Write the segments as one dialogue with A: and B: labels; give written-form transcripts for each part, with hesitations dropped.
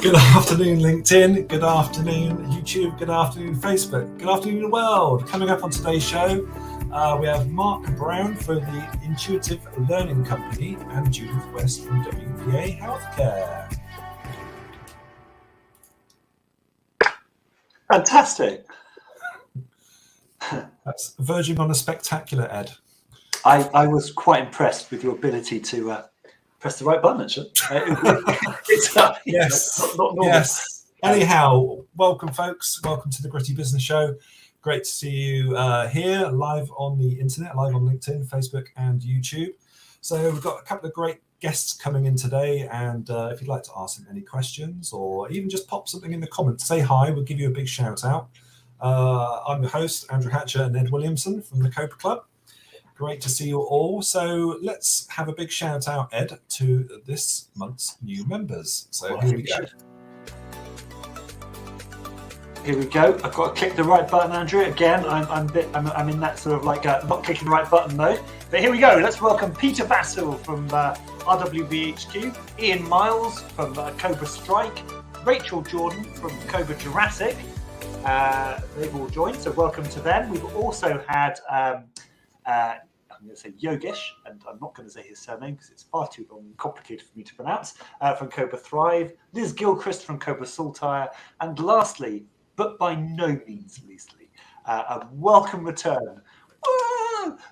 A: Good afternoon, LinkedIn. Good afternoon, YouTube. Good afternoon, Facebook. Good afternoon, world. Coming up on today's show, we have Mark Brown for the Intuitive Learning Company and Judith West from WPA Healthcare.
B: Fantastic.
A: That's verging on a spectacular, Ed.
B: I was quite impressed with your ability to press the right button, actually.
A: Yes.
B: Not normal.
A: Yes. Anyhow, welcome, folks. Welcome to the Gritty Business Show. Great to see you here, live on the internet, live on LinkedIn, Facebook, and YouTube. So we've got a couple of great guests coming in today, and if you'd like to ask them any questions or even just pop something in the comments, say hi, we'll give you a big shout out. I'm your host, Andrew Hatcher and Ed Williamson from the Cobra Club. Great to see you all. So let's have a big shout out, Ed, to this month's new members. So here we go.
B: Here we go. I've got to click the right button, Andrew. Again, I'm in that sort of like not clicking the right button mode. But here we go. Let's welcome Peter Vassell from RWBHQ, Ian Miles from Cobra Strike, Rachel Jordan from Cobra Jurassic. They've all joined, so welcome to them. We've also had I'm going to say Yogesh, and I'm not going to say his surname because it's far too long and complicated for me to pronounce, from Cobra Thrive, Liz Gilchrist from Cobra Saltire, and lastly, but by no means leastly, a welcome return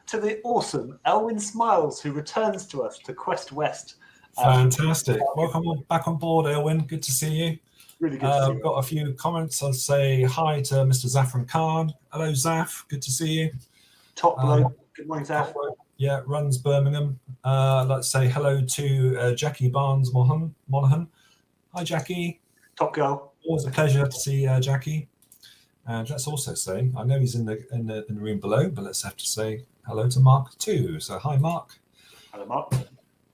B: to the awesome Elwyn Smiles, who returns to us to Quest West.
A: Fantastic. Welcome back on board, Elwyn. Good to see you.
B: Really good to see you.
A: I've got a few comments. I'll say hi to Mr. Zafran Khan. Hello, Zaf. Good to see you.
B: Top bloke. Good morning, Zaf.
A: Yeah, runs Birmingham. I'd like to say hello to Jackie Barnes Monaghan. Hi, Jackie.
B: Top girl.
A: Always a pleasure to see Jackie. And let's also say, I know he's in the room below, but let's have to say hello to Mark too. So hi, Mark.
B: Hello, Mark.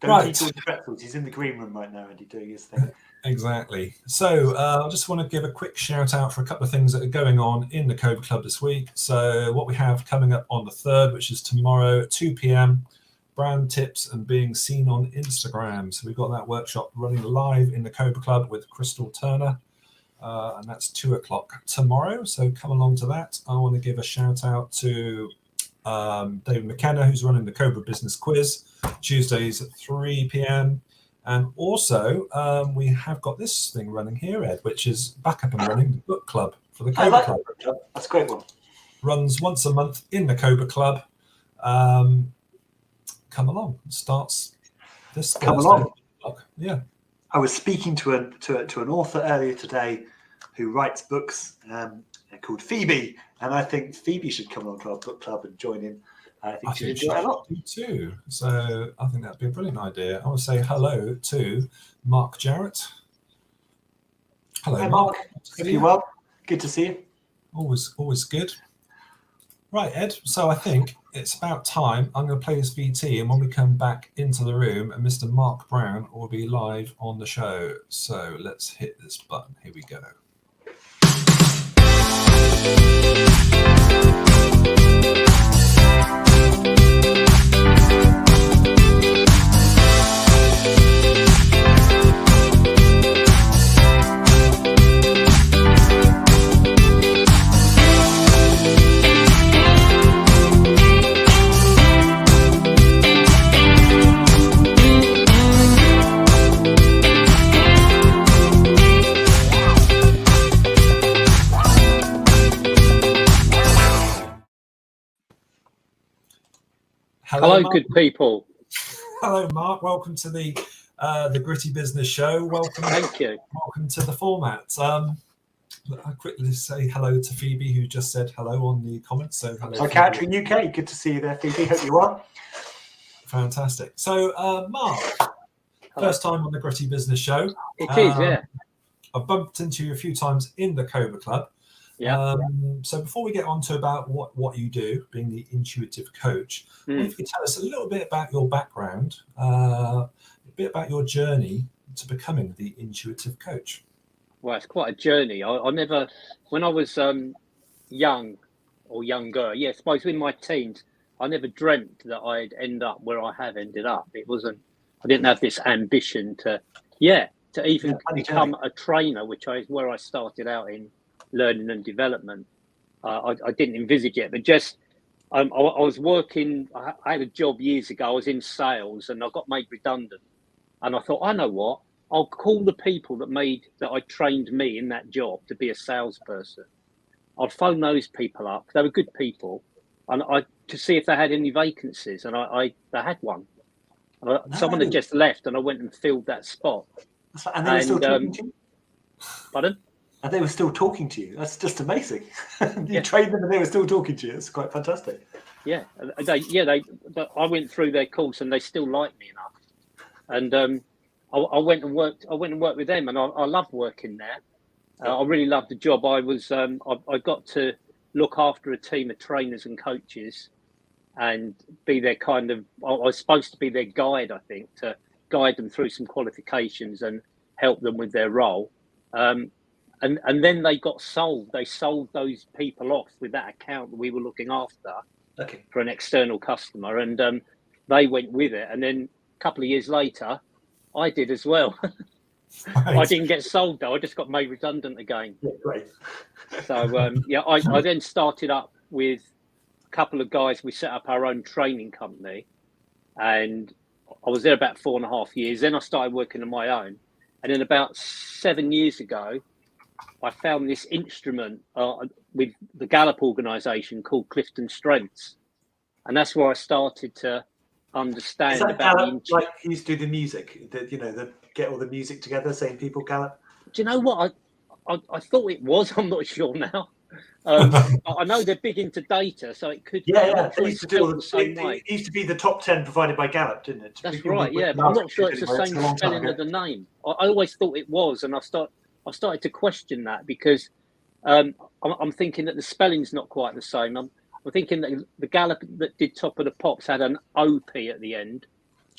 B: Don't eat all the pretzels. He's in the green room right now, Andy, doing his thing.
A: Exactly. So I just want to give a quick shout out for a couple of things that are going on in the Cobra Club this week. So what we have coming up on the 3rd, which is tomorrow at 2 p.m, brand tips and being seen on Instagram. So we've got that workshop running live in the Cobra Club with Crystal Turner. And that's 2 o'clock tomorrow. So come along to that. I want to give a shout out to David McKenna, who's running the Cobra Business Quiz, Tuesdays at 3 p.m. And also, we have got this thing running here, Ed, which is back up and running, the book club for the Cobra Club.
B: That's a great one.
A: Runs once a month in the Cobra Club. Come along. It starts this Thursday.
B: Come along.
A: Yeah.
B: I was speaking to an author earlier today who writes books called Phoebe, and I think Phoebe should come along to our book club and join in. I think she'd enjoy it a lot.
A: Too. So I think that'd be a brilliant idea. I want to say hello to Mark Jarrett. Hello,
B: Hi, Mark. Hope you're well. Good to see you.
A: Always good. Right, Ed. So I think it's about time. I'm going to play this VT, and when we come back into the room, Mr. Mark Brown will be live on the show. So let's hit this button. Here we go.
C: Hello, good people.
A: Hello, Mark. Welcome to the Gritty Business Show. Welcome.
C: Thank you.
A: Welcome to the format. I'll quickly say hello to Phoebe, who just said hello on the comments. So hello.
B: Hi, Catherine UK. Good to see you there, Phoebe. Hope you are.
A: Fantastic. So, Mark, first time on the Gritty Business Show.
C: It is, yeah.
A: I've bumped into you a few times in the Cobra Club.
C: Yeah.
A: So before we get on to about what you do, being the intuitive coach, if you could tell us a little bit about your background, a bit about your journey to becoming the intuitive coach.
C: Well, it's quite a journey. I never, when I was young or younger, I suppose in my teens, I never dreamt that I'd end up where I have ended up. It wasn't, I didn't have this ambition to, to even
B: funny
C: become
B: journey.
C: a trainer, which is where I started out in learning and development. I didn't envisage it, but just I was working. I had a job years ago. I was in sales, and I got made redundant. And I thought, I know what? I'll call the people that I trained me in that job to be a salesperson. I'd phone those people up. They were good people, and to see if they had any vacancies. And they had one. Someone had just left, and I went and filled that spot.
B: And they were still talking to you?
C: Pardon?
B: And they were still talking to you. That's just amazing. You trained them and they were still talking to you. It's quite fantastic.
C: Yeah, I went through their course and they still liked me enough. And I went and worked with them, and I loved working there. I really loved the job. I got to look after a team of trainers and coaches, and be their I was supposed to be their guide, I think, to guide them through some qualifications and help them with their role. And then they got sold. They sold those people off with that account that we were looking after for an external customer, and they went with it. And then a couple of years later, I did as well. Right. I didn't get sold though. I just got made redundant again.
B: Yeah, great.
C: So I then started up with a couple of guys. We set up our own training company, and I was there about 4.5 years. Then I started working on my own, and then about 7 years ago, I found this instrument with the Gallup organisation called Clifton Strengths, and that's where I started to understand about
B: Gallup, like he used to do the music, the get all the music together, same people, Gallup.
C: Do you know what? I thought it was. I'm not sure now. I know they're big into data, so it could.
B: Yeah. They used to do the same way. It used to be the top 10 provided by Gallup, didn't it?
C: That's right. Yeah, but I'm not sure it's the same spelling of the name. I always thought it was, and I started to question that because I'm thinking that the spelling's not quite the same. I'm thinking that the Gallup that did Top of the Pops had an OP at the end.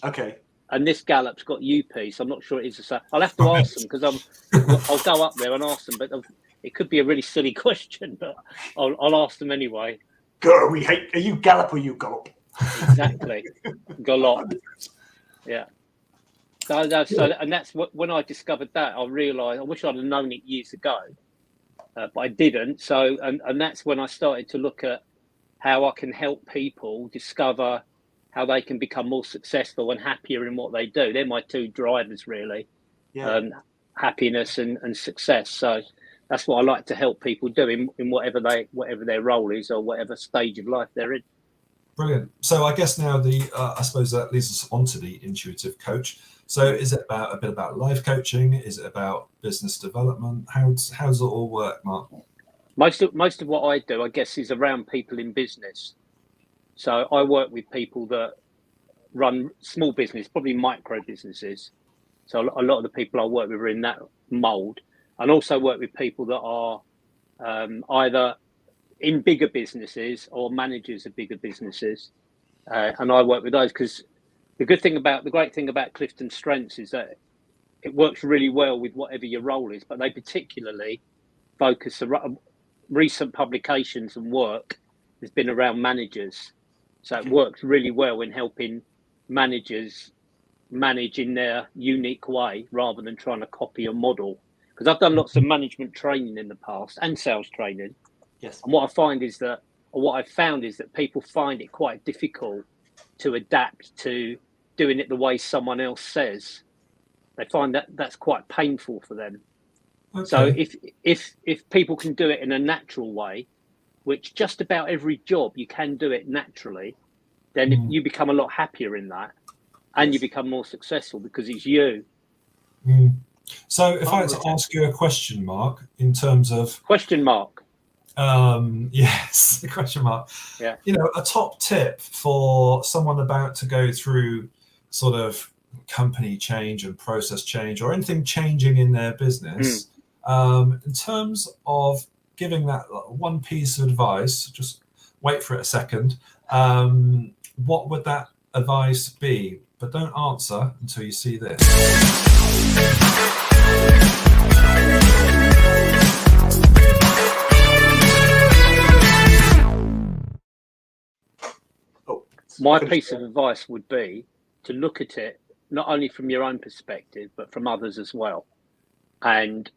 B: Okay.
C: And this Gallup's got UP, so I'm not sure it is the same. I'll have to ask them because I'll go up there and ask them, but it could be a really silly question, but I'll ask them anyway.
B: Girl, we hate. Are you Gallup or you Gollop?
C: Exactly. Gollop. Yeah. So and that's when I discovered that, I realised I wish I'd have known it years ago, but I didn't. So and that's when I started to look at how I can help people discover how they can become more successful and happier in what they do. They're my two drivers, really. Yeah. Happiness and success. So that's what I like to help people do in whatever their role is or whatever stage of life they're in.
A: Brilliant. So I guess now I suppose that leads us onto the intuitive coach. So is it a bit about life coaching? Is it about business development? How does it all work, Mark?
C: Most of what I do, I guess, is around people in business. So I work with people that run small business, probably micro businesses. So a lot of the people I work with are in that mold, and also work with people that are either in bigger businesses or managers of bigger businesses. And I work with those because the great thing about Clifton Strengths is that it works really well with whatever your role is, but they particularly focus on recent publications and work has been around managers. So it works really well in helping managers manage in their unique way rather than trying to copy a model. Because I've done lots of management training in the past and sales training.
B: Yes.
C: And what I've found is that people find it quite difficult to adapt to doing it the way someone else says. They find that that's quite painful for them. Okay. So if people can do it in a natural way, which just about every job you can do it naturally, then you become a lot happier in that, and you become more successful because it's you.
A: So if I had to ask you a question, Mark, in terms of
C: question mark.
A: Yes, the question mark.
C: Yeah.
A: A top tip for someone about to go through sort of company change and process change or anything changing in their business, in terms of giving that one piece of advice, just wait for it a second. What would that advice be? But don't answer until you see this.
C: My piece of advice would be to look at it not only from your own perspective, but from others as well. and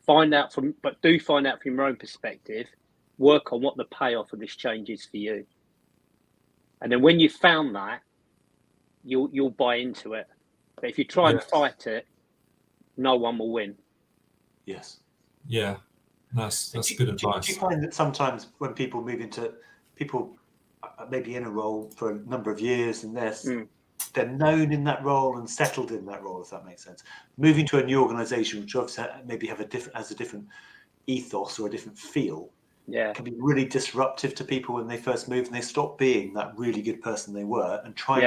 C: find out from your own perspective, work on what the payoff of this change is for you. And then when you've found that, you'll buy into it. But if you try and fight it, no one will win.
B: Yes.
A: Yeah, that's good advice.
B: Do you find that sometimes when people move into maybe in a role for a number of years and they're known in that role and settled in that role, if that makes sense, moving to a new organisation which obviously maybe has a different ethos or a different feel, can be really disruptive to people when they first move and they stop being that really good person they were and try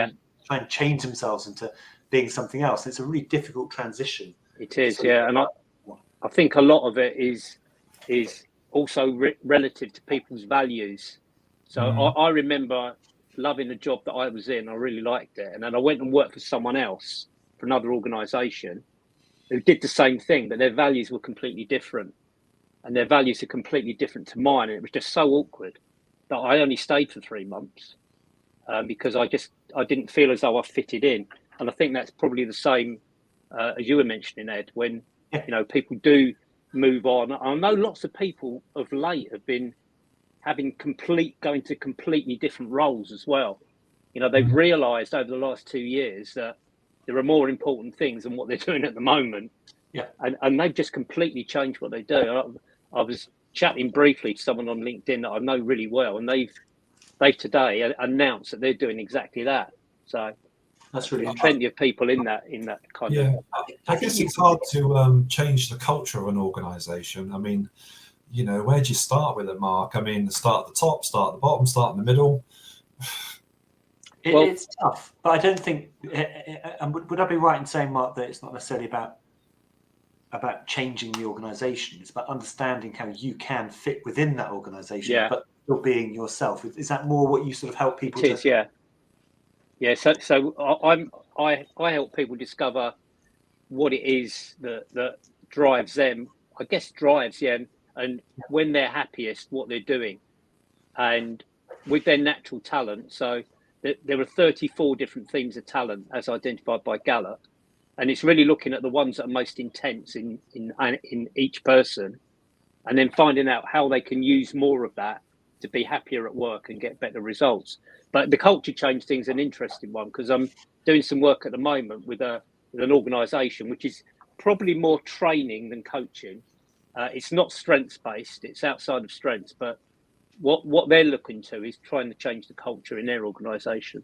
B: and change themselves into being something else. It's a really difficult transition.
C: It is, and I think a lot of it is also relative to people's values. So I remember loving the job that I was in. I really liked it. And then I went and worked for someone else, for another organisation, who did the same thing, but their values were completely different. And their values are completely different to mine. And it was just so awkward that I only stayed for 3 months because I didn't feel as though I fitted in. And I think that's probably the same as you were mentioning, Ed, when people do move on. I know lots of people of late have been going to completely different roles as well. They've realised over the last 2 years that there are more important things than what they're doing at the moment.
B: Yeah,
C: and they've just completely changed what they do. I was chatting briefly to someone on LinkedIn that I know really well, and they've today announced that they're doing exactly that. So
B: that's really
C: plenty of people in that kind of.
A: I guess it's hard to change the culture of an organisation. I mean, where do you start with it, Mark? I mean, start at the top, start at the bottom, start in the middle.
B: It's tough, but I don't think. Would I be right in saying, Mark, that it's not necessarily about changing the organisation? It's about understanding how you can fit within that organisation, but still being yourself. Is that more what you sort of help people?
C: It is, yeah. So I help people discover what it is that drives them. I guess drives, and when they're happiest, what they're doing, and with their natural talent. So there are 34 different themes of talent as identified by Gallup, and it's really looking at the ones that are most intense in each person, and then finding out how they can use more of that to be happier at work and get better results. But the culture change thing's an interesting one because I'm doing some work at the moment with an organisation which is probably more training than coaching. It's not strengths based; it's outside of strengths. But what they're looking to is trying to change the culture in their organisation,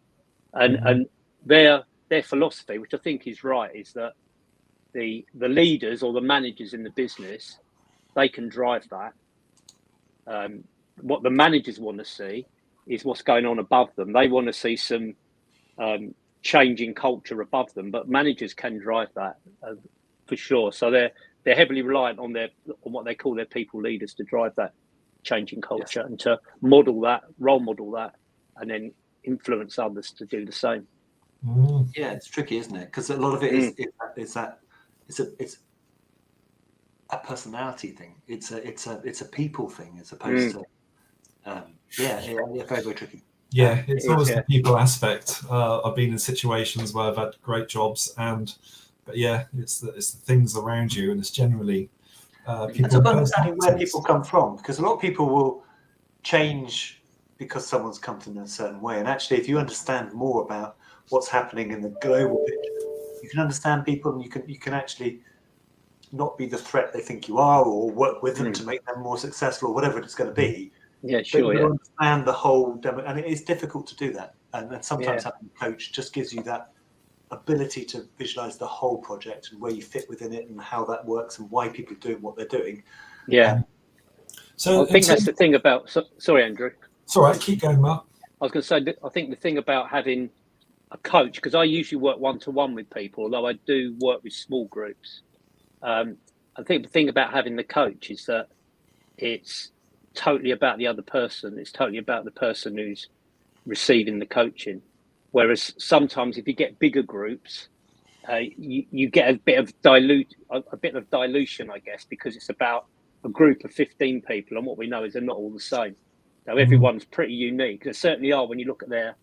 C: and their philosophy, which I think is right, is that the leaders or the managers in the business, they can drive that. What the managers want to see is what's going on above them. They want to see some change in culture above them, but managers can drive that for sure. So they're heavily reliant on what they call their people leaders to drive that change in culture and to model that, role model that, and then influence others to do the same.
B: Yeah, it's tricky, isn't it? Because a lot of it is it's a personality thing. It's a people thing as opposed to very, very tricky.
A: Yeah, it's always the people aspect. I've been in situations where I've had great jobs, but it's the things around you, and it's generally people.
B: It's about understanding where people come from, because a lot of people will change because someone's come to them in a certain way. And actually, if you understand more about what's happening in the global picture, you can understand people, and you can actually not be the threat they think you are, or work with them to make them more successful, or whatever it's going to be.
C: Yeah, sure.
B: But you understand the whole demo, and it is difficult to do that. And sometimes having a coach just gives you that ability to visualize the whole project and where you fit within it and how that works and why people are doing what they're doing.
C: Yeah.
A: So
C: I think that's the thing about. Sorry, Andrew.
A: It's all right. Keep going, Mark.
C: I was going to say that I think the thing about having a coach, because I usually work one-to-one with people, although I do work with small groups. I think the thing about having the coach is that it's totally about the other person. It's totally about the person who's receiving the coaching. Whereas sometimes if you get bigger groups, you get a bit of dilution, I guess, because it's about a group of 15 people, and what we know is they're not all the same. So everyone's pretty unique. There certainly are when you look at there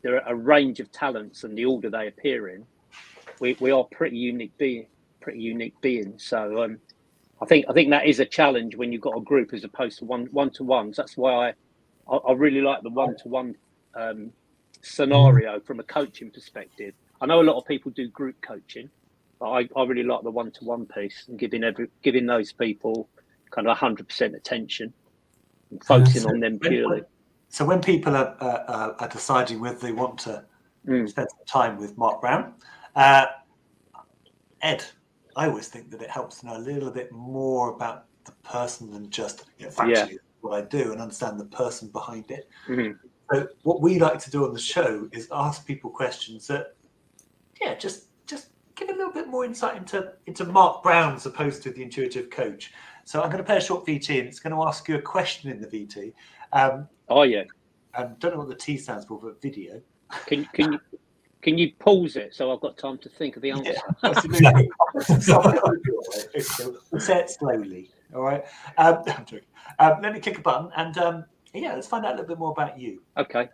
C: are a range of talents and the order they appear in. We are pretty unique pretty unique beings. So I think that is a challenge when you've got a group as opposed to one-to-ones. That's why I really like the one-to-one scenario from a coaching perspective. I know a lot of people do group coaching, but I really like the one-to-one piece and giving those people kind of 100% attention and focusing on them purely.
B: So when people are deciding whether they want to spend some time with Mark Brown, Ed, I always think that it helps to know a little bit more about the person than just factually what I do, and understand the person behind it. So what we like to do on the show is ask people questions that, just give a little bit more insight into Mark Brown as opposed to the intuitive coach. So I'm going to play a short VT, and it's going to ask you a question in the VT. Don't know what the T stands for, but video.
C: Can you pause it so I've got time to think of the answer?
B: Yeah, absolutely. We'll say it slowly. All right. I'm joking. Let me click a button, and let's find out a little bit more about you.
C: Okay.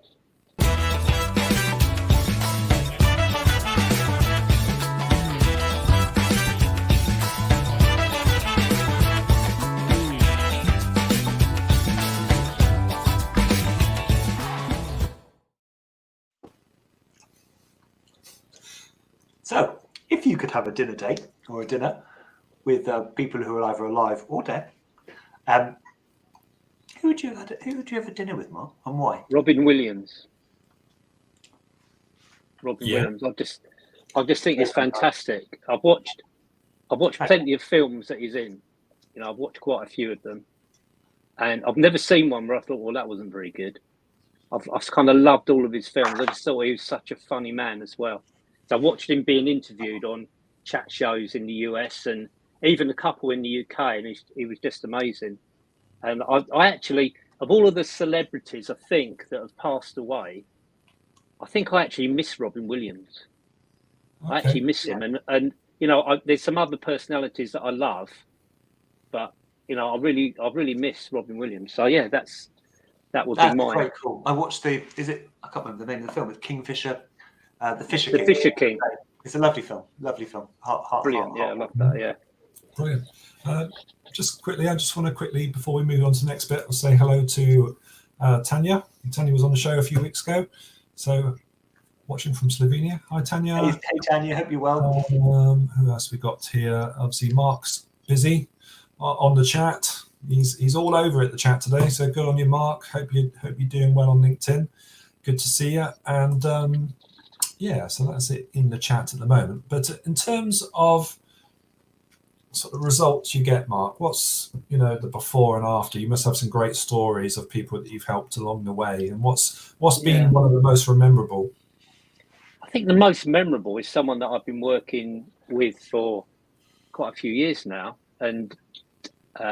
B: So, if you could have a dinner date or a dinner with people who are either alive or dead, who would you have a dinner with, Mark, and why?
C: Robin Williams. Williams. I just think it's fantastic. I've watched plenty of films that he's in. I've watched quite a few of them, and I've never seen one where I thought, well, that wasn't very good. I've kind of loved all of his films. I just thought he was such a funny man as well. So I watched him being interviewed on chat shows in the US and even a couple in the UK, and he was just amazing. And I actually, of all of the celebrities, I think that have passed away, I think I actually miss Robin Williams. Okay. I actually miss him, and there's some other personalities that I love, but I really miss Robin Williams. So yeah, that would be mine.
B: Very cool. I watched I can't remember the name of the film. It's Kingfisher. The Fisher King.
C: The Fisher King.
B: It's a lovely film.
C: Brilliant. I love that. Yeah.
A: Brilliant. Just quickly, I just want to quickly, before we move on to the next bit, I'll say hello to Tanya. Tanya was on the show a few weeks ago. So, watching from Slovenia. Hi, Tanya.
B: Hey, Tanya. Hope you're well.
A: Who else we got here? Obviously, Mark's busy on the chat. He's all over it, the chat today. So good on you, Mark. Hope you're doing well on LinkedIn. Good to see you. And so that's it in the chat at the moment. But in terms of sort of results you get, Mark, what's the before and after? You must have some great stories of people that you've helped along the way. And what's been one of the most memorable?
C: I think the most memorable is someone that I've been working with for quite a few years now, and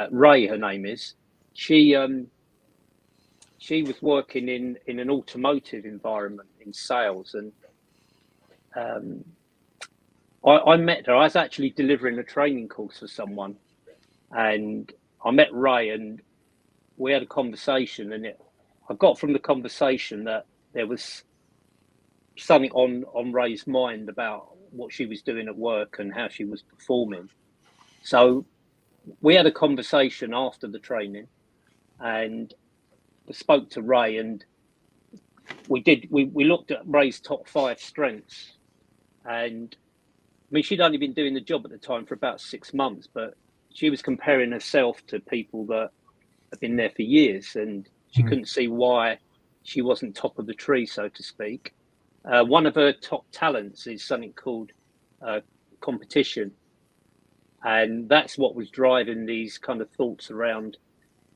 C: Ray, her name is. She was working in an automotive environment in sales, and I met her. I was actually delivering a training course for someone, and I met Ray, and we had a conversation, and I got from the conversation that there was something on Ray's mind about what she was doing at work and how she was performing. So we had a conversation after the training, and I spoke to Ray, and we looked at Ray's top 5 strengths. And I mean, she'd only been doing the job at the time for about 6 months, but she was comparing herself to people that have been there for years, and she couldn't see why she wasn't top of the tree, so to speak. One of her top talents is something called competition. And that's what was driving these kind of thoughts around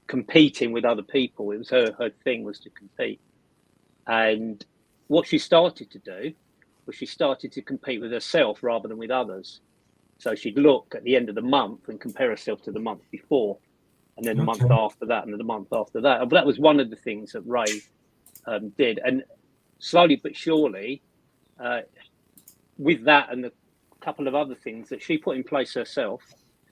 C: competing with other people. It was her thing was to compete. And what she started to do was she started to compete with herself rather than with others. So she'd look at the end of the month and compare herself to the month before, and then the month after that, and then the month after that. But that was one of the things that Ray did. And slowly but surely, with that and a couple of other things that she put in place herself,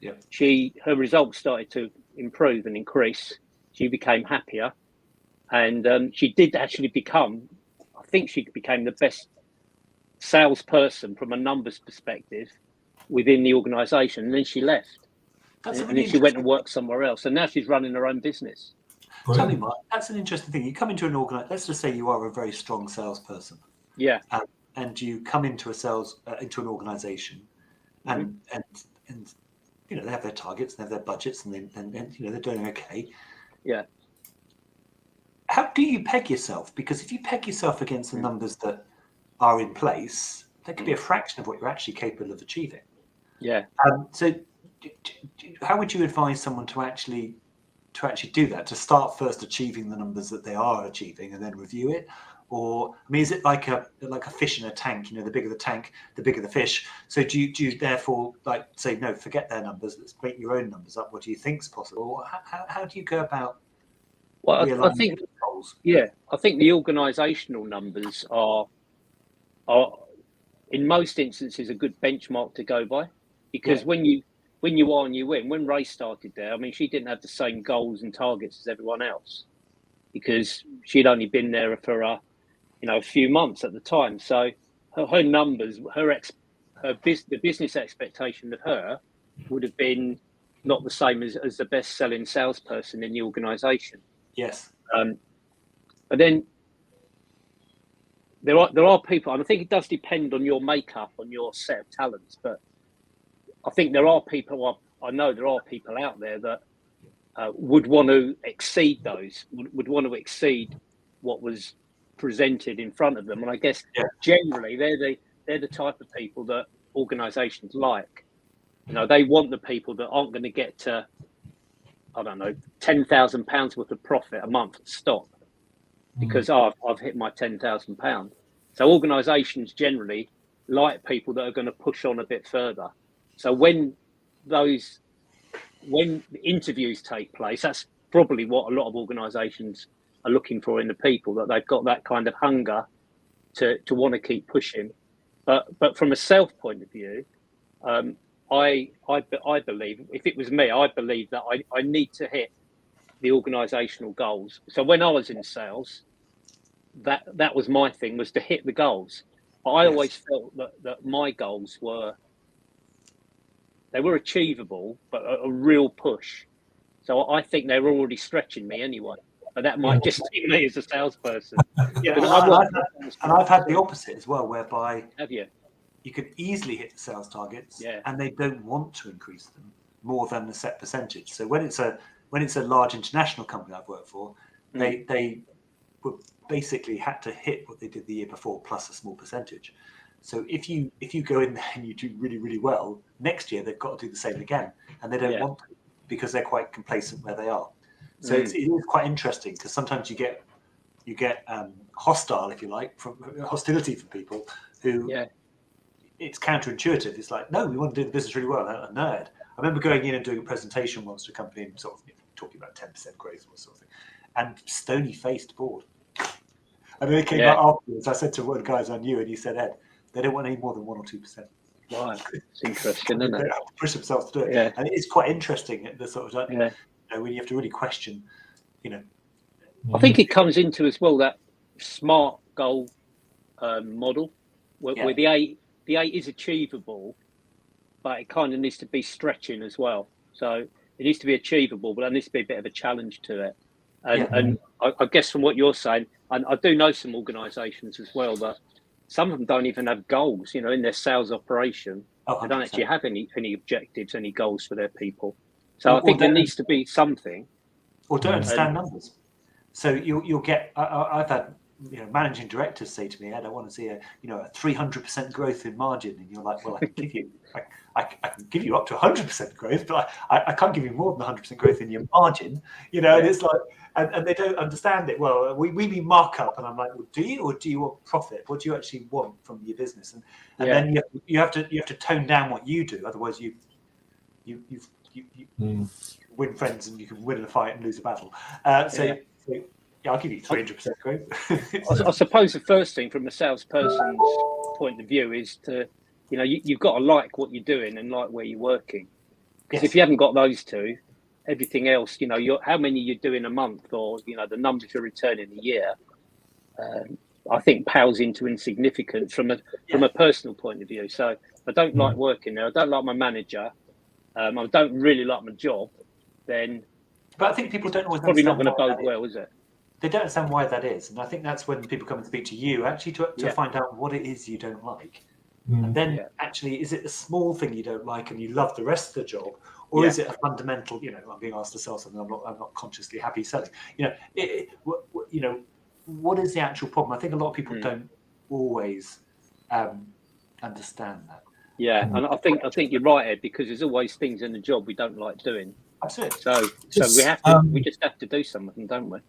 C: her results started to improve and increase. She became happier, and she did actually become, I think she became the best salesperson from a numbers perspective within the organisation, and then she left.
B: That's a
C: And
B: really
C: then she went and worked somewhere else, and now she's running her own business.
B: Tell me,
A: Brilliant.
B: Mark, that's an interesting thing. You come into an let's just say you are a very strong salesperson,
C: Yeah,
B: and you come into into an organisation, and you know they have their targets, they have their budgets, and you know they're doing okay.
C: yeah.
B: How do you peg yourself? Because if you peg yourself against the numbers that are in place, that could be a fraction of what you're actually capable of achieving.
C: Yeah.
B: So, how would you advise someone to actually do that? To start first achieving the numbers that they are achieving, and then review it, or I mean, is it like a fish in a tank? You know, the bigger the tank, the bigger the fish. So, do you therefore like say no, forget their numbers, let's make your own numbers up? What do you think's possible? Or how do you go about?
C: Well, I think,
B: goals?
C: yeah, I think the organisational numbers are in most instances a good benchmark to go by, because when you are and you win. When Ray started there, I mean, she didn't have the same goals and targets as everyone else because she'd only been there for a few months at the time. So her numbers, the business expectation of her would have been not the same as the best selling salesperson in the organisation.
B: Yes.
C: But then there are people, and I think it does depend on your makeup, on your set of talents. But I think there are people. I know there are people out there that would want to exceed those. Would want to exceed what was presented in front of them. And I guess generally they're the type of people that organisations like. You know, they want the people that aren't going to get to, I don't know, £10,000 worth of profit a month stop because I've hit my £10,000. So organisations generally like people that are going to push on a bit further. So when interviews take place, that's probably what a lot of organisations are looking for in the people, that they've got that kind of hunger to want to keep pushing. But from a self point of view, I believe, if it was me, I believe that I need to hit the organisational goals. So when I was in sales, that was my thing, was to hit the goals. But I always felt that my goals were achievable, but a real push. So I think they were already stretching me anyway. But that might just be me as a salesperson.
B: Yeah,
C: But
B: I've had the opposite as well, whereby
C: have you?
B: You can easily hit the sales targets,
C: Yeah.
B: and they don't want to increase them more than the set percentage. So when it's a large international company I've worked for, they were basically had to hit what they did the year before plus a small percentage. So if you go in there and you do really, really well, next year they've got to do the same again, and they don't want to because they're quite complacent where they are. So it is quite interesting because sometimes you get hostile, if you like, hostility from people who. Yeah. It's counterintuitive. It's like, no, we want to do the business really well. A nerd. I remember going in and doing a presentation once to a company and sort of talking about 10% growth or sort of thing, and stony-faced bored. And then they came back afterwards. I said to one of the guys I knew, and he said, Ed, they don't want any more than 1 or 2%.
C: Wow, it's interesting, isn't it?
B: They have to push themselves to do it.
C: Yeah.
B: And it's quite interesting, the sort of, when you have to really question,
C: I think it comes into as well that SMART goal model, where the 8 is achievable, but it kind of needs to be stretching as well. So it needs to be achievable, but there needs to be a bit of a challenge to it. And I guess from what you're saying, and I do know some organisations as well that some of them don't even have goals, in their sales operation. They don't actually have any objectives, any goals for their people. So I think there needs to be something.
B: Or don't understand numbers. So you'll get, I've had managing directors say to me, Ed, I want to see a 300% growth in margin, and you're like, well, I can give you up to 100% growth, but I can't give you more than 100% growth in your margin, and it's like, and they don't understand it. Well, we mean markup, and I'm like, well, do you, or do you want profit? What do you actually want from your business? And then you have to tone down what you do, otherwise you win friends and you can win a fight and lose a battle. So I'll give you 300% growth.
C: I suppose the first thing from a salesperson's point of view is to, you've got to like what you're doing and like where you're working. Because if you haven't got those two, everything else, how many you're doing a month, or the numbers you're returning a year, I think pales into insignificance from a personal point of view. So I don't like working there. I don't like my manager. I don't really like my job. Then,
B: but I think people don't always.
C: It's probably not going to
B: understand
C: bode well, is it?
B: They don't understand why that is, and I think that's when people come and speak to you actually to find out what it is you don't like, and then actually, is it a small thing you don't like and you love the rest of the job, or is it a fundamental? You know, I'm being asked to sell something I'm not consciously happy selling. You know, what is the actual problem? I think a lot of people don't always understand that.
C: Yeah, and I think you're right, Ed, because there's always things in the job we don't like doing.
B: Absolutely.
C: So we just have to do some of them, don't we?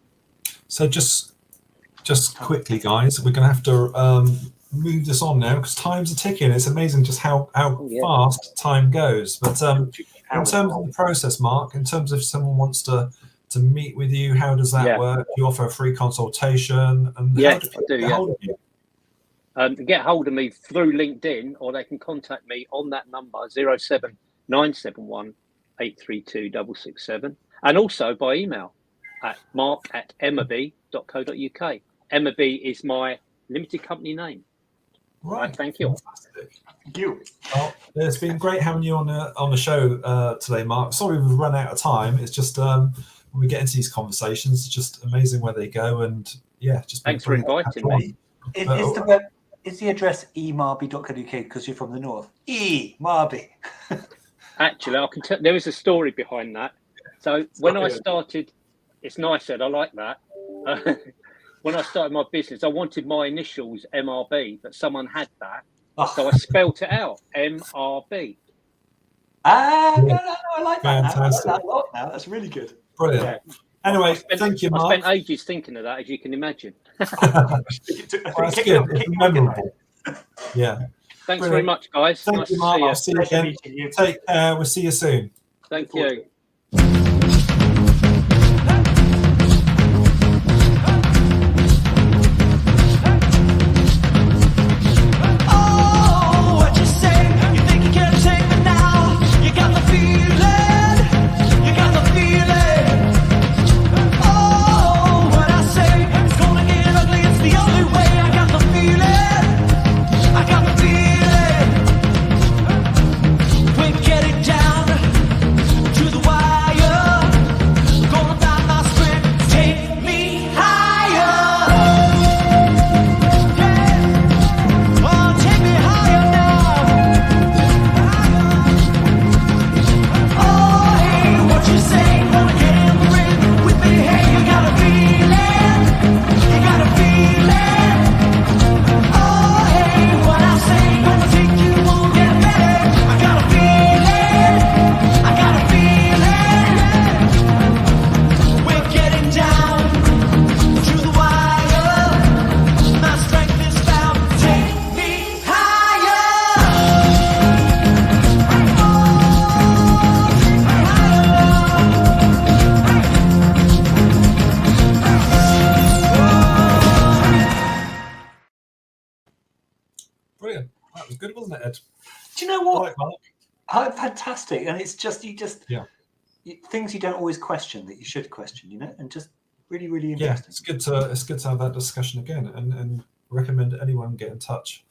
A: So just quickly, guys, we're going to have to move this on now because time's a ticking. It's amazing just how fast time goes. But in terms of the process, Mark, in terms of if someone wants to meet with you, how does that work? You offer a free consultation, and
C: I do.
A: Get hold of you?
C: Get hold of me through LinkedIn, or they can contact me on that number 07971 832 667, and also by email at mark@emmaby.co.uk. Emmaby is my limited company name. Right. Thank you.
A: Fantastic.
B: Thank you.
A: Well, it's been great having you on the show today, Mark. Sorry we've run out of time. It's just when we get into these conversations, it's just amazing where they go. And just
C: thanks for inviting me.
B: Is the address emarby.co.uk because you're from the north? Marby.
C: Actually, I can tell there is a story behind that. So when I started, it's nice, Ed, I like that. When I started my business, I wanted my initials MRB, but someone had that. So I spelt it out, MRB.
B: No, I like that.
A: Fantastic.
B: I like that a lot now. That's really good.
A: Brilliant.
B: Yeah.
A: Anyway, thank you, Mark.
C: I spent ages thinking of that, as you can imagine.
A: That's good. It's memorable. Yeah.
C: Thanks very much, guys.
A: Thank
C: nice
A: you, Mark.
C: to
A: I'll see you again. Take care. We'll see you soon.
C: Thank you.
A: Brilliant. That was good, wasn't it, Ed?
B: Do you know what?
A: Right, Mark.
B: Oh, fantastic. And it's just, things you don't always question that you should question, and just really, really interesting.
A: It's good to have that discussion again and recommend anyone get in touch.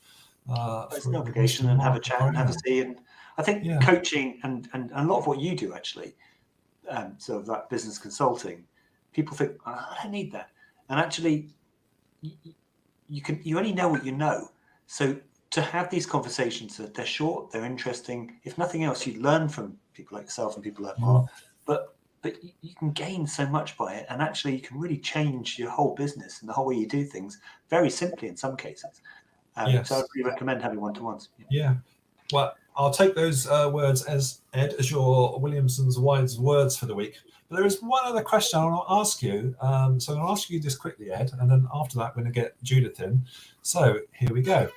B: It's an obligation and have a chat and have a see. And I think coaching and a lot of what you do actually, sort of that business consulting, people think, I don't need that. And actually, you only know what you know. So to have these conversations, they're short, they're interesting. If nothing else, you learn from people like yourself and people like Mark. But you can gain so much by it, and actually you can really change your whole business and the whole way you do things very simply in some cases. So I really recommend having one-to-ones.
A: Yeah. Well, I'll take those words as Ed, as your Williamson's wise words for the week. But there is one other question I want to ask you. So I'm going to ask you this quickly, Ed, and then after that, we're going to get Judith in. So here we go.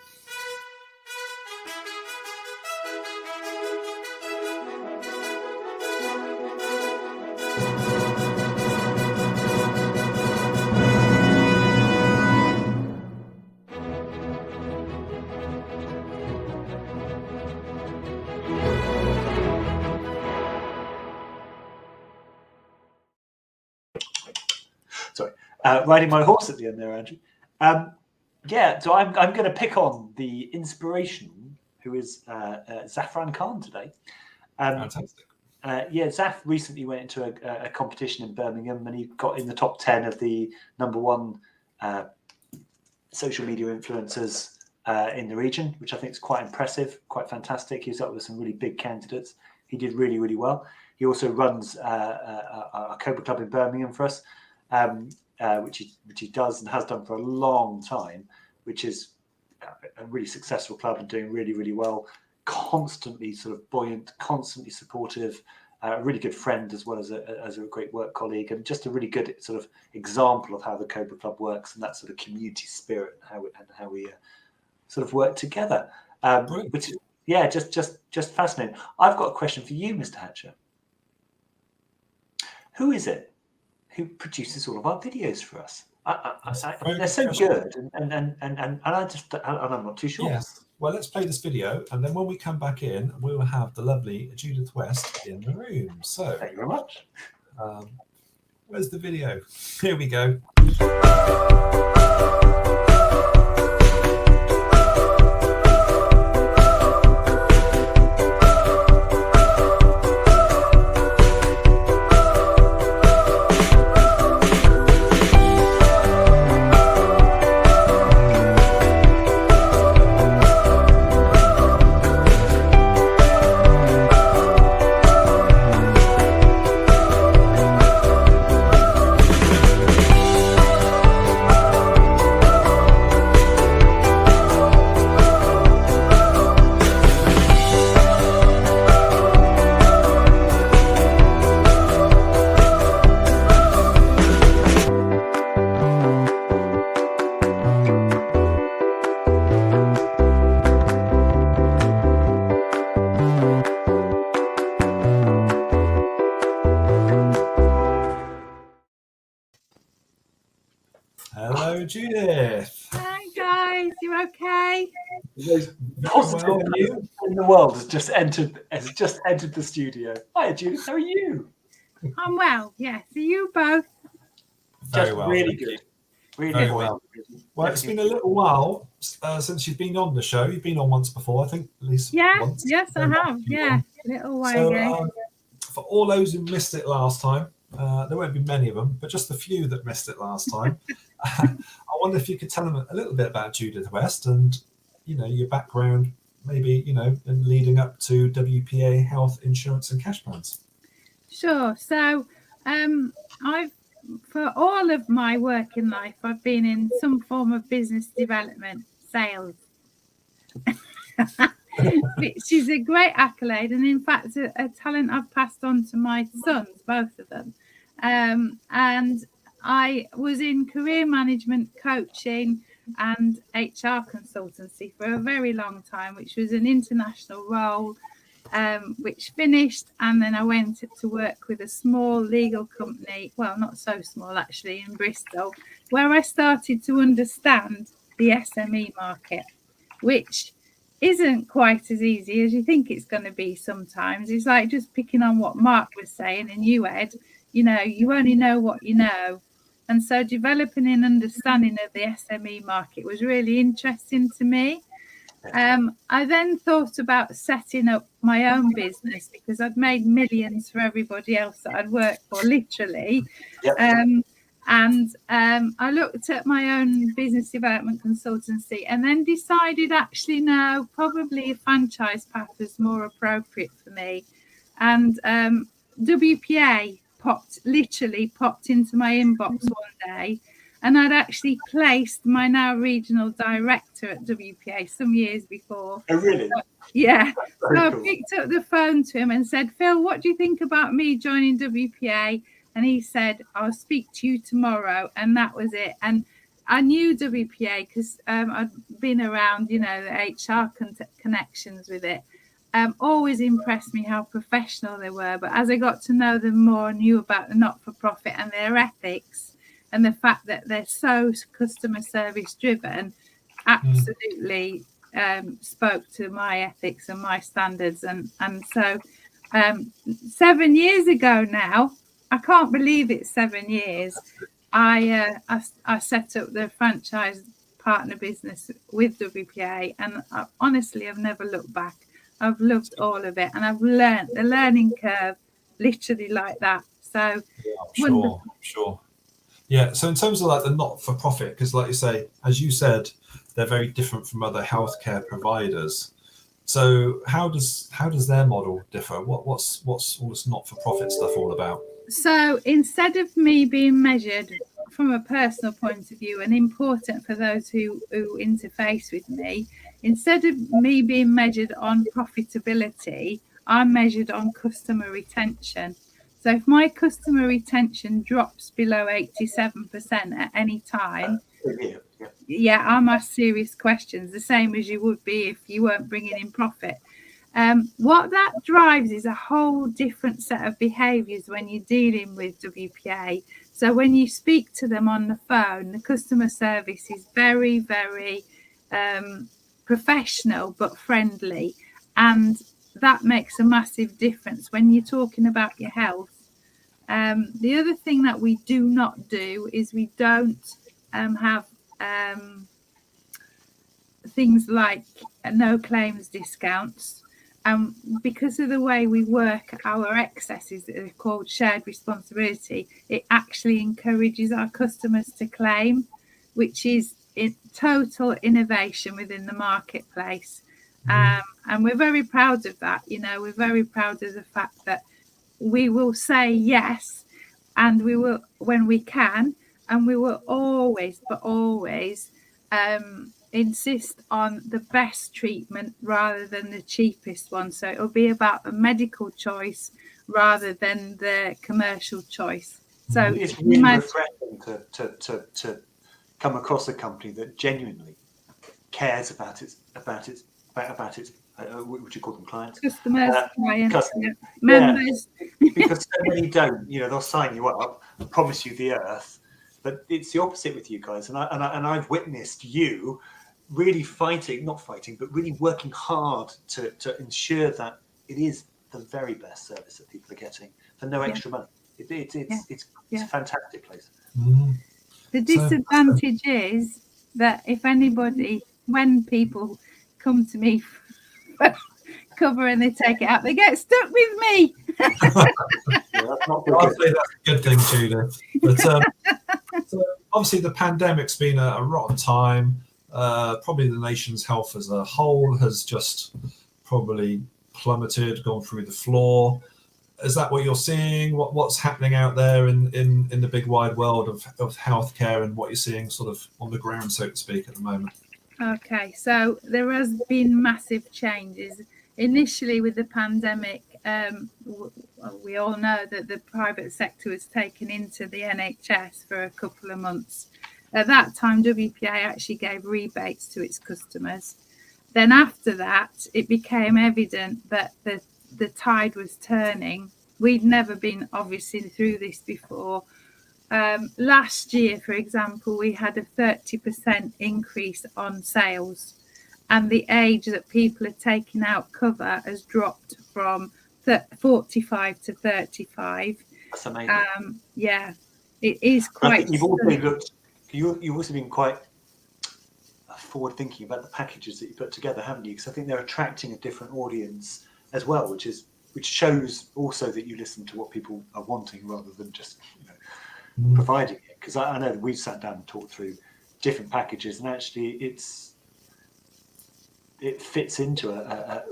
B: Sorry, riding my horse at the end there, Andrew. Yeah, so I'm going to pick on the inspiration, who is Zafran Khan today.
A: Fantastic.
B: Zaf recently went into a competition in Birmingham, and he got in the top 10 of the #1 social media influencers in the region, which I think is quite impressive, quite fantastic. He was up with some really big candidates. He did really, really well. He also runs a Cobra Club in Birmingham for us, which he does and has done for a long time, which is a really successful club and doing really, really well. Constantly sort of buoyant, constantly supportive, a really good friend as well as a great work colleague, and just a really good sort of example of how the Cobra Club works and that sort of community spirit and how we sort of work together. Which is, yeah, just fascinating. I've got a question for you, Mr. Hatcher. Who is it who produces all of our videos for us? They're so good, and I'm not too sure.
A: Yes. Well, let's play this video, and then when we come back in, we will have the lovely Judith West in the room. So,
B: thank you very much.
A: Where's the video? Here we go. Hello, Judith.
D: Hi guys, you okay?
B: The most positive in the world has just entered the studio. Hi, Judith. How are you?
D: I'm well. Yes, are you both?
A: Very well.
B: Really good. Really
A: Very
B: well.
A: Well, it's been a little while since you've been on the show. You've been on once before, I think, at least once.
D: Yes, I have. Yeah, little while
A: So,
D: ago.
A: for all those who missed it last time, there won't be many of them, but just the few that missed it last time. I wonder if you could tell them a little bit about Judith West and, your background, maybe, in leading up to WPA Health Insurance and Cash Plans.
D: Sure. So, for all of my work in life, I've been in some form of business development, sales, which is a great accolade, and in fact, a talent I've passed on to my sons, both of them. And I was in career management coaching and HR consultancy for a very long time, which was an international role, which finished. And then I went to work with a small legal company, well, not so small actually, in Bristol, where I started to understand the SME market, which isn't quite as easy as you think it's going to be sometimes. It's like just picking on what Mark was saying and you, Ed, you only know what you know. And so developing an understanding of the SME market was really interesting to me. I then thought about setting up my own business because I'd made millions for everybody else that I'd worked for, literally.
B: Yep.
D: And I looked at my own business development consultancy and then decided actually no, probably a franchise path was more appropriate for me. And WPA literally popped into my inbox one day, and I'd actually placed my now regional director at WPA some years before.
B: Oh, really?
D: Yeah. So I
B: Cool.
D: picked up the phone to him and said, Phil, what do you think about me joining WPA? And he said, I'll speak to you tomorrow. And that was it. And I knew WPA because I'd been around, the HR connections with it. Always impressed me how professional they were. But as I got to know them more, I knew about the not-for-profit and their ethics and the fact that they're so customer service driven, absolutely spoke to my ethics and my standards. And so 7 years ago now, I can't believe it's 7 years, I set up the franchise partner business with WPA, and honestly, I've never looked back. I've loved all of it, and I've learned the learning curve literally like that. So
A: Yeah, I'm sure. Yeah. So in terms of like the not-for-profit, because like you say, as you said, they're very different from other healthcare providers. So how does their model differ? What's all this not-for-profit stuff all about?
D: So instead of me being measured from a personal point of view, and important for those who interface with me, instead of me being measured on profitability, I'm measured on customer retention. So if my customer retention drops below 87% at any time, yeah, I'm asked serious questions, the same as you would be if you weren't bringing in profit. What that drives is a whole different set of behaviours when you're dealing with WPA. So when you speak to them on the phone, the customer service is very, very professional but friendly, and that makes a massive difference when you're talking about your health. The other thing that we do not do is we don't have things like no claims discounts. Because of the way we work, our excesses that are called shared responsibility, it actually encourages our customers to claim, which is total innovation within the marketplace. And we're very proud of that. You know, we're very proud of the fact that we will say yes, and we will when we can, and we will always insist on the best treatment rather than the cheapest one. So it'll be about the medical choice rather than the commercial choice. So
B: it's really refreshing to come across a company that genuinely cares about its what would you call them, clients?
D: Customers, clients, members.
B: Because so many don't. You know, they'll sign you up and promise you the earth, but it's the opposite with you guys. And I've witnessed you really but really working hard to ensure that it is the very best service that people are getting for no extra money. It's a fantastic place.
D: The disadvantage is that when people come to me for cover and they take it out, they get stuck with me.
A: That's not good. I'd say that's a good thing, Judith. But so obviously the pandemic's been a rotten time. Probably the nation's health as a whole has just probably plummeted, gone through the floor. Is that what you're seeing? What's happening out there in the big wide world of healthcare, and what you're seeing sort of on the ground, so to speak, at the moment?
D: Okay, so there has been massive changes. Initially with the pandemic, we all know that the private sector was taken into the NHS for a couple of months. At that time, WPA actually gave rebates to its customers. Then after that, it became evident that the tide was turning. We'd never been obviously through this before. Last year, for example, we had a 30% increase on sales, and the age that people are taking out cover has dropped from 45 to 35.
B: That's amazing.
D: Yeah, it is quite.
B: You've also been quite forward thinking about the packages that you put together, haven't you? Because I think they're attracting a different audience as well, which shows also that you listen to what people are wanting rather than just providing it. Because I know that we've sat down and talked through different packages, and actually it fits into a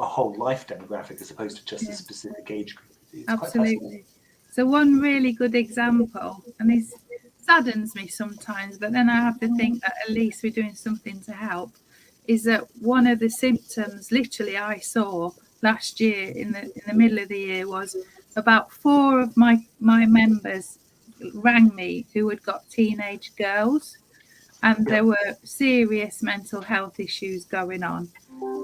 B: whole life demographic as opposed to just a specific age group. It's
D: absolutely. So one really good example, and this saddens me sometimes, but then I have to think that at least we're doing something to help, is that one of the symptoms literally I saw last year in the middle of the year was about 4 of my members rang me who had got teenage girls, and there were serious mental health issues going on.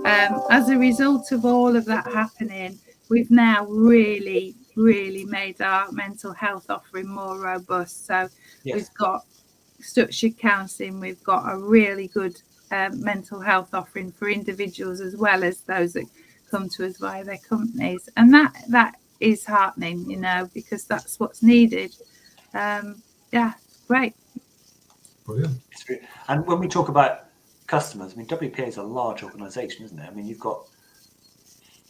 D: As a result of all of that happening, we've now really made our mental health offering more robust. So we've got structured counselling, we've got a really good mental health offering for individuals as well as those that come to us via their companies, and that is heartening, because that's what's needed. Great.
A: Brilliant.
B: And when we talk about customers, I mean, WPA is a large organisation, isn't it? I mean, you've got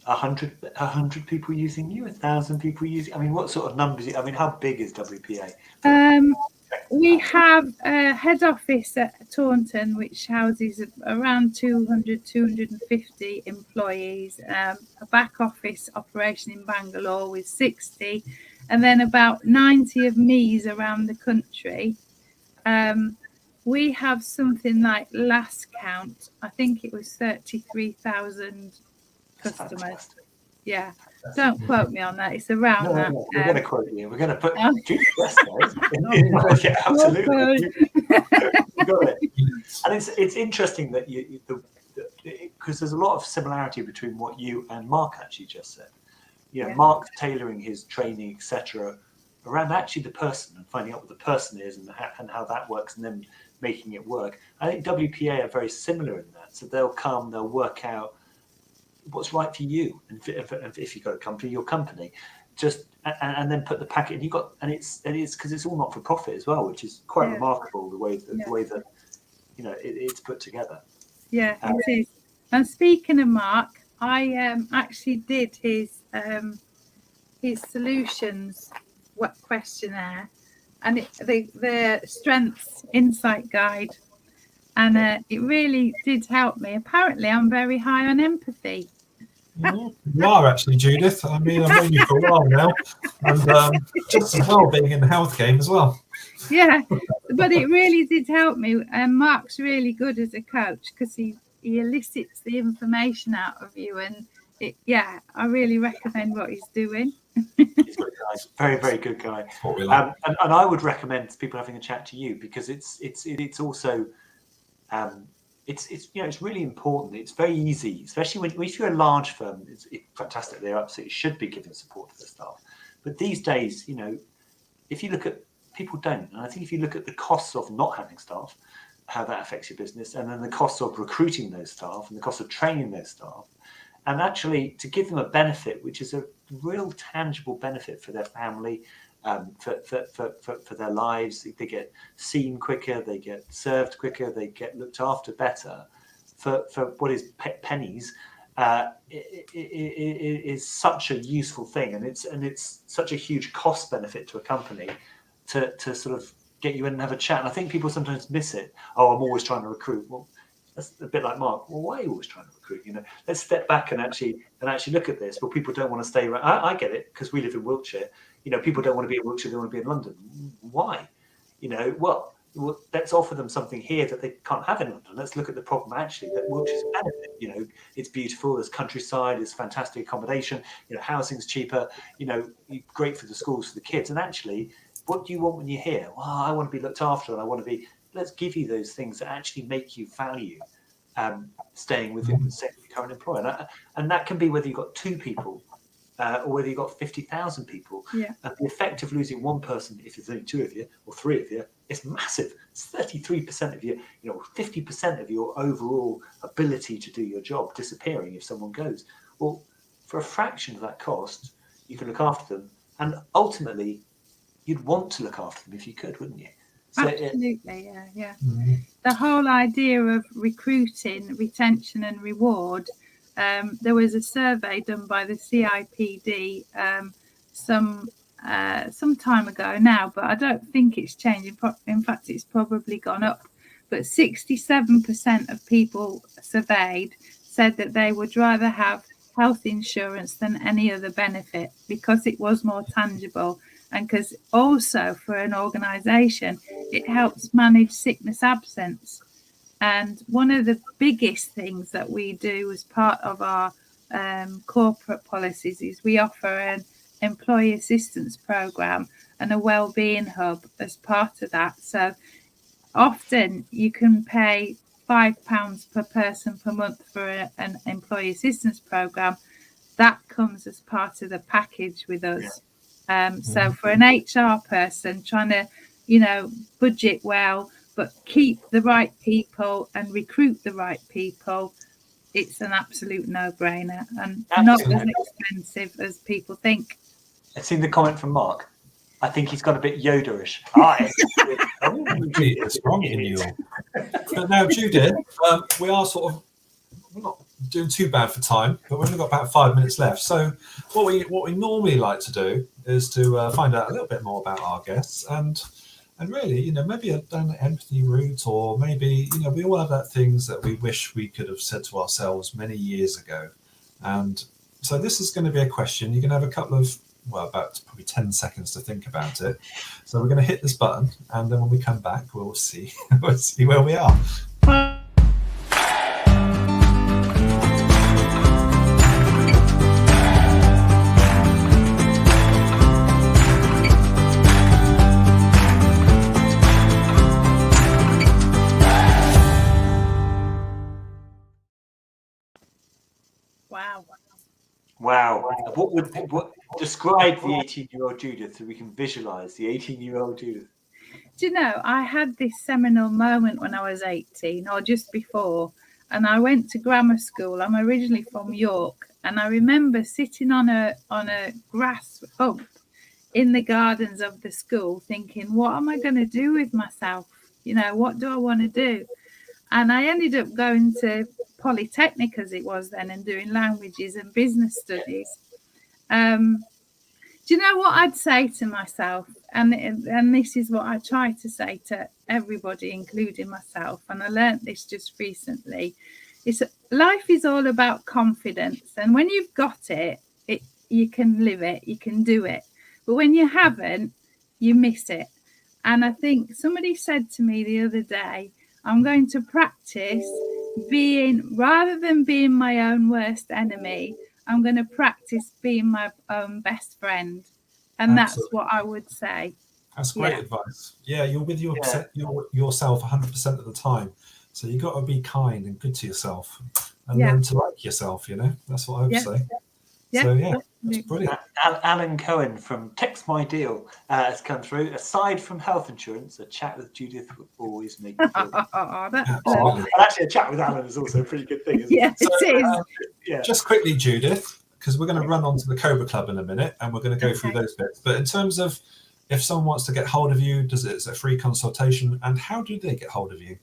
B: 100 people using you, 1,000 people using. I mean, what sort of numbers? I mean, how big is WPA?
D: We have a head office at Taunton, which houses around 200, 250 employees, a back office operation in Bangalore with 60, and then about 90 of me's around the country. We have something like, last count, I think it was 33,000 customers. Yeah, don't quote me on that. It's around that.
B: No, we're going to quote you. We're going to put Judy West yeah, absolutely. You got it. And it's interesting that because there's a lot of similarity between what you and Mark actually just said. You know,
D: Yeah.
B: Mark tailoring his training, etc., around actually the person and finding out what the person is and how that works, and then making it work. I think WPA are very similar in that. So they'll come, they'll work out what's right for you, and if you've got a company, your company, just and then put the packet. And it's because it's all not for profit as well, which is quite remarkable the way that you know it's put together.
D: Yeah, it is. And speaking of Mark, I actually did his solutions questionnaire, and the strengths insight guide, and it really did help me. Apparently, I'm very high on empathy.
A: You are actually, Judith. I mean, I've known you for a while now, and just as well being in the health game as well.
D: Yeah, but it really did help me. And Mark's really good as a coach because he elicits the information out of you, and I really recommend what he's doing.
B: He's a good guy. Very, very good guy.
A: What we like.
B: And I would recommend people having a chat to you, because it's also it's really important. It's very easy, especially if you're a large firm. It's fantastic. They absolutely should be giving support to their staff. But these days, you know, if you look at people don't, and I think if you look at the costs of not having staff, how that affects your business, and then the costs of recruiting those staff and the cost of training those staff, and actually to give them a benefit, which is a real tangible benefit for their family, for their lives. They get seen quicker, they get served quicker, they get looked after better for what is pennies. It is such a useful thing, and it's such a huge cost benefit to a company to sort of get you in and have a chat. And I think people sometimes miss it. Oh, I'm always trying to recruit. Well, that's a bit like Mark. Well, why are you always trying to recruit? You know, let's step back and actually look at this. Well, people don't want to stay around. I get it, because we live in Wiltshire. You know, people don't want to be in Wiltshire, they want to be in London. Why? You know, well, let's offer them something here that they can't have in London. Let's look at the problem actually that Wiltshire's benefit. You know, it's beautiful, there's countryside, there's fantastic accommodation, you know, housing's cheaper, you know, great for the schools, for the kids. And actually, what do you want when you're here? Well, I want to be looked after, and I want to be, let's give you those things that actually make you value staying with your current employer. And that can be whether you've got 2 people or whether you've got 50,000 people.
D: Yeah.
B: And the effect of losing one person, if there's only 2 of you or 3 of you, is massive. It's 33% of you know, 50% of your overall ability to do your job disappearing if someone goes. Well, for a fraction of that cost, you can look after them, and ultimately, you'd want to look after them if you could, wouldn't you? So
D: Absolutely, yeah. Mm-hmm. The whole idea of recruiting, retention, and reward. There was a survey done by the CIPD some time ago now, but I don't think it's changed. In fact, it's probably gone up. But 67% of people surveyed said that they would rather have health insurance than any other benefit because it was more tangible. And because also for an organisation, it helps manage sickness absence. And one of the biggest things that we do as part of our corporate policies is we offer an employee assistance programme and a wellbeing hub as part of that. So often you can pay £5 per person per month for an employee assistance programme. That comes as part of the package with us. Yeah. So for an HR person trying to, you know, budget well, but keep the right people and recruit the right people, it's an absolute no-brainer and not as expensive as people think.
B: I've seen the comment from Mark. I think he's got a bit Yoda-ish.
A: It's wrong in you. But now, Judith, we are we're not doing too bad for time, but we've only got about 5 minutes left. So what we normally like to do is to find out a little bit more about our guests and really, maybe down the empathy route, or maybe, we all have that things that we wish we could have said to ourselves many years ago. And so this is going to be a question. You're going to have a couple of, about probably 10 seconds to think about it. So we're going to hit this button, and then when we come back, we'll see where we are.
B: Wow. What describe the 18-year-old Judith so we can visualize the 18-year-old Judith?
D: Do you know, I had this seminal moment when I was 18 or just before, and I went to grammar school. I'm originally from York, and I remember sitting on a grass hump in the gardens of the school thinking, what am I going to do with myself? What do I want to do? And I ended up going to Polytechnic, as it was then, and doing languages and business studies. Do you know what I'd say to myself? And this is what I try to say to everybody, including myself. And I learned this just recently. Life is all about confidence. And when you've got it, you can live it, you can do it. But when you haven't, you miss it. And I think somebody said to me the other day, I'm going to practice rather than being my own worst enemy, I'm going to practice being my own best friend. And Absolutely. That's what I would say.
A: That's great advice. Yeah, you're with yourself 100% of the time. So you got to be kind and good to yourself and learn to like yourself, That's what I would say.
D: Yeah.
A: So, that's brilliant.
B: Alan Cohen from Text My Deal has come through. Aside from health insurance, a chat with Judith would always make me feel and actually, a chat with Alan is also a pretty good thing, isn't it?
D: It is.
A: Just quickly, Judith, because we're going to run on to the Cobra Club in a minute, and we're going to go through those bits. But in terms of if someone wants to get hold of you, is it a free consultation? And how do they get hold of you?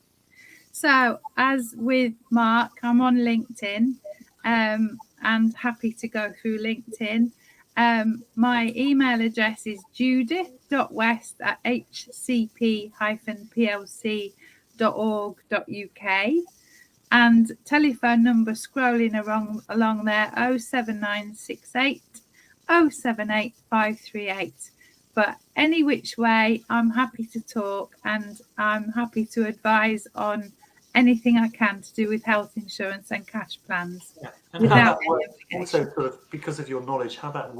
D: So, as with Mark, I'm on LinkedIn. And happy to go through LinkedIn. My email address is judith.west@hcp-plc.org.uk, and telephone number scrolling along there 07968 078 538. But any which way, I'm happy to talk, and I'm happy to advise on anything I can to do with health insurance and cash plans.
B: And how that works, also sort of because of your knowledge, how that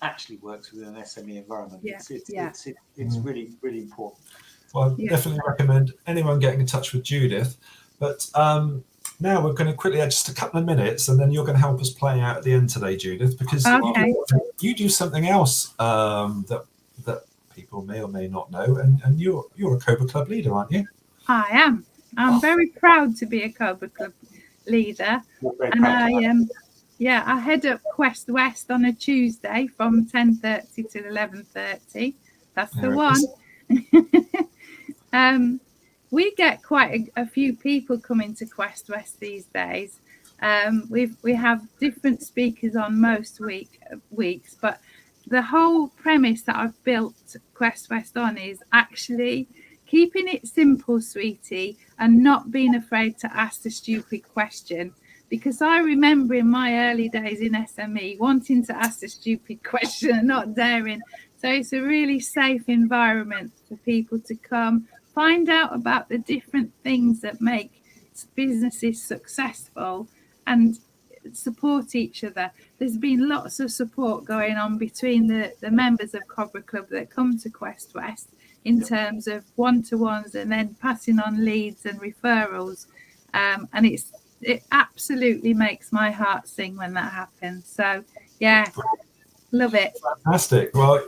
B: actually works within an SME environment. It's really, really important.
A: Well, I definitely recommend anyone getting in touch with Judith. But now we're going to quickly add just a couple of minutes, and then you're going to help us play out at the end today, Judith, because you do something else that people may or may not know, and you're a Cobra Club leader, aren't you?
D: I am. I'm very proud to be a Cobra Club leader, and I head up Quest West on a Tuesday from 10:30 to 11:30. That's the one. We get quite a few people coming to Quest West these days. We have different speakers on most weeks, but the whole premise that I've built Quest West on is actually keeping it simple, sweetie, and not being afraid to ask the stupid question. Because I remember in my early days in SME wanting to ask the stupid question and not daring. So it's a really safe environment for people to come, find out about the different things that make businesses successful, and support each other. There's been lots of support going on between the members of Cobra Club that come to Quest West, in terms of one-to-ones and then passing on leads and referrals. And it absolutely makes my heart sing when that happens. So, love it.
A: Fantastic. Well,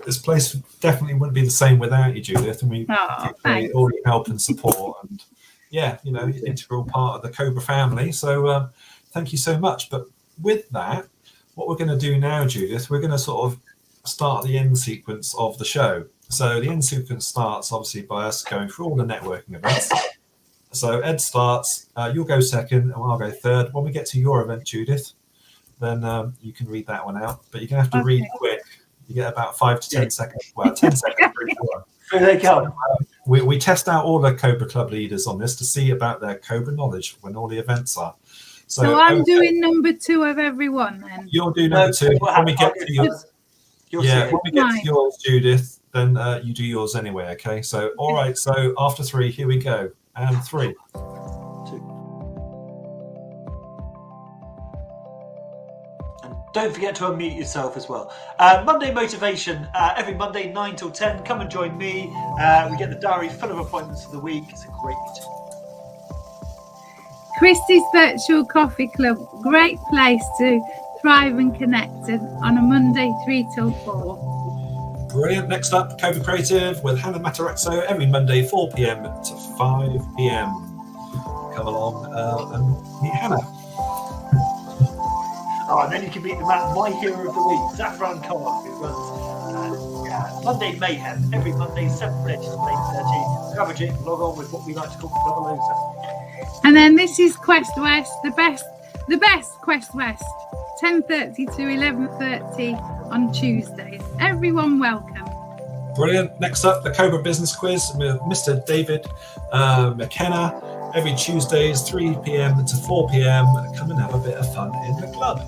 A: this place definitely wouldn't be the same without you, Judith. And we appreciate all your help and support. And, integral part of the Cobra family. So thank you so much. But with that, what we're going to do now, Judith, we're going to sort of start the end sequence of the show. So the end sequence starts obviously by us going through all the networking events. So Ed starts, you'll go second, and I'll go third. When we get to your event, Judith, then you can read that one out. But you're going to have to read quick. You get about 5 to 10 seconds. Well, 10 seconds.
B: Here they come.
A: We test out all the Cobra Club leaders on this to see about their Cobra knowledge when all the events are.
D: So I'm doing number 2 of everyone then.
A: You'll do number 2. When we get to yours, when we get to yours, Judith, then you do yours anyway, okay? So, all right, so after 3, here we go. And 3.
B: 2. And don't forget to unmute yourself as well. Monday Motivation, every Monday, 9 till 10. Come and join me. We get the diary full of appointments for the week. It's a great meeting.
D: Christie's Virtual Coffee Club, great place to thrive and connect on a Monday 3 till 4.
A: Brilliant. Next up, Cobra Creative with Hannah Matarazzo every Monday, 4 p.m. to 5 p.m. Come along and meet Hannah.
B: Oh, and then you can meet the man, my hero of the week, Zafran Khan, who runs Monday Mayhem every Monday, 7:30 to 8:30. Grab a drink, log on with what we like to call Clubalosa.
D: And then this is Quest West, the best Quest West, 10:30 to 11:30 on Tuesdays. Everyone welcome.
A: Brilliant. Next up, the Cobra Business Quiz with Mr. David McKenna every Tuesdays, 3 p.m. to 4 p.m. Come and have a bit of fun in the club.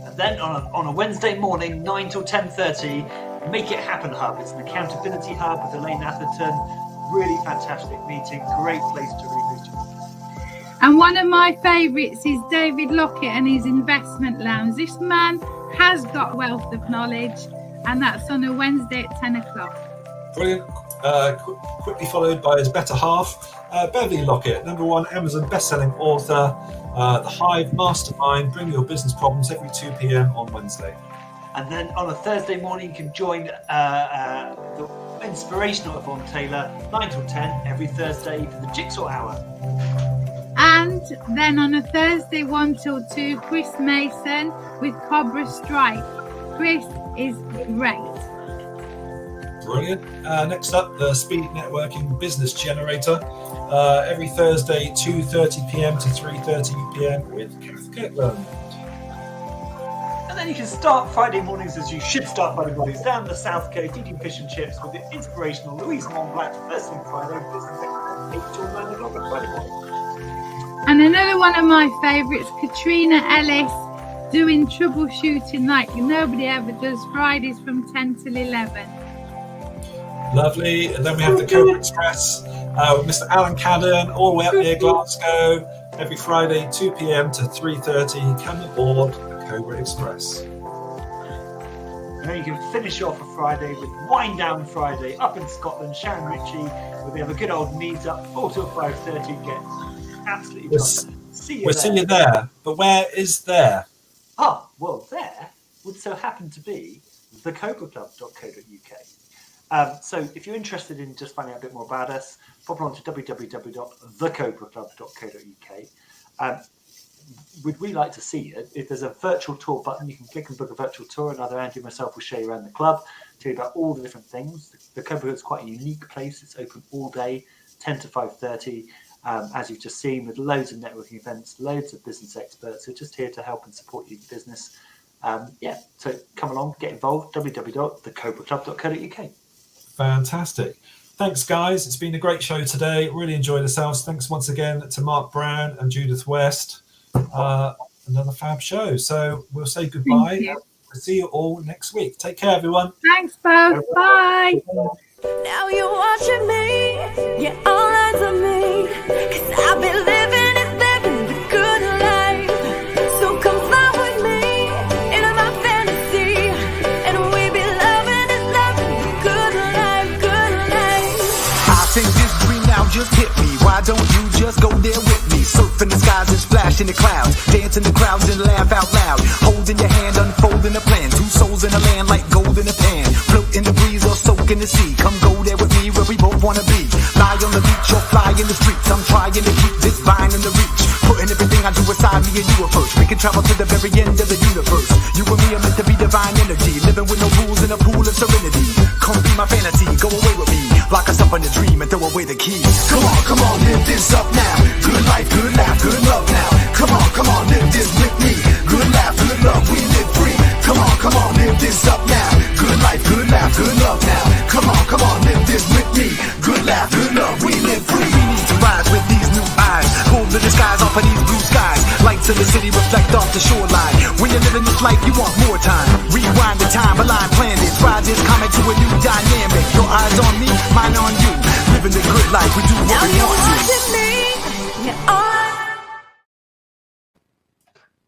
B: And then on a Wednesday morning, 9 till 10:30, Make It Happen Hub. It's an accountability hub with Elaine Atherton. Really fantastic meeting. Great place to reboost your business.
D: And one of my favourites is David Lockett and his investment lounge. This man has got wealth of knowledge, and that's on a Wednesday at 10 o'clock.
A: Brilliant. Quickly followed by his better half, Beverly Lockett, #1 Amazon best-selling author, The Hive Mastermind. Bring your business problems every 2 p.m. on Wednesday.
B: And then on a Thursday morning, you can join the inspirational Yvonne Taylor, 9 till 10 every Thursday for the Jigsaw Hour.
D: And then on a Thursday 1 till 2, Chris Mason with Cobra Strike. Chris is great.
A: Brilliant. Next up, the Speed Networking Business Generator. Every Thursday, 2:30 p.m. to 3:30 p.m. with Kath Kirkland.
B: And then you can start Friday mornings, as you should start Friday mornings, down the South Coast eating fish and chips with the inspirational Louise Montblanc first thing Friday, business 8 till 9 o'clock on Friday morning.
D: And another one of my favourites, Katrina Ellis, doing troubleshooting like nobody ever does, Fridays from 10 till 11.
A: Lovely. And then we have the Cobra Express with Mr. Alan Cadden, all the way up near Glasgow, every Friday, 2 p.m. to 3:30. Come aboard the Cobra Express.
B: And then you can finish off a Friday with Wind Down Friday up in Scotland, Sharon Ritchie, where we have a good old knees up, 4 till 5:30. Get absolutely drunk.
A: We'll see you there. But where is there?
B: Ah, well, there would so happen to be thecobraclub.co.uk. So if you're interested in just finding out a bit more about us, pop on to www.thecobraclub.co.uk. Would we like to see you? If there's a virtual tour button, you can click and book a virtual tour, and either Andy and myself will show you around the club, tell you about all the different things. The Cobra is quite a unique place. It's open all day, 10 to 5:30, as you've just seen, with loads of networking events, loads of business experts who are just here to help and support your business. So come along, get involved, www.thecobraclub.co.uk. Fantastic.
A: Thanks, guys. It's been a great show today. Really enjoyed ourselves. Thanks once again to Mark Brown and Judith West. Another fab show. So we'll say goodbye. We'll see you all next week. Take care, everyone.
D: Thanks, both. Bye.
E: Now you're watching me. Yeah, all eyes on me. 'Cause I've been living the good life. So come fly with me into my fantasy. And we be loving the good life, good life.
F: I think this dream now just hit me. Why don't you just go there with me? Surfing the skies and splash in the clouds. Dance in the crowds and laugh out loud. Holding your hand, unfolding a plan. Two souls in a land like gold in a pan. Float in the breeze or soak in the sea. Come go there with me where we both wanna be. Lie on the beach or fly in the streets. I'm trying to keep this vine in the reach. Putting everything I do aside, me and you approach. We can travel to the very end of the universe. You and me are meant to be divine energy. Living with no rules up on the dream and throw away the keys. Come on, live this up now. Good life, good laugh, good love now. Come on, live this with me. Good laugh, good love, we live free. Come on, live this up now. Good life, good laugh, good love now. Come on, live this with me. Good laugh, good love, we live free. We need to rise with these new eyes. Pull the disguise off of these blue skies. Lights of the city reflect off the shoreline. When you're living this life, you want more time. Rewind the time, align, plan it. Ride this comet to a new dynamic. Your eyes on me, mine on you. Living the good life, we do what
E: Now
F: we
E: you're
F: want to.
E: watching me. Yeah,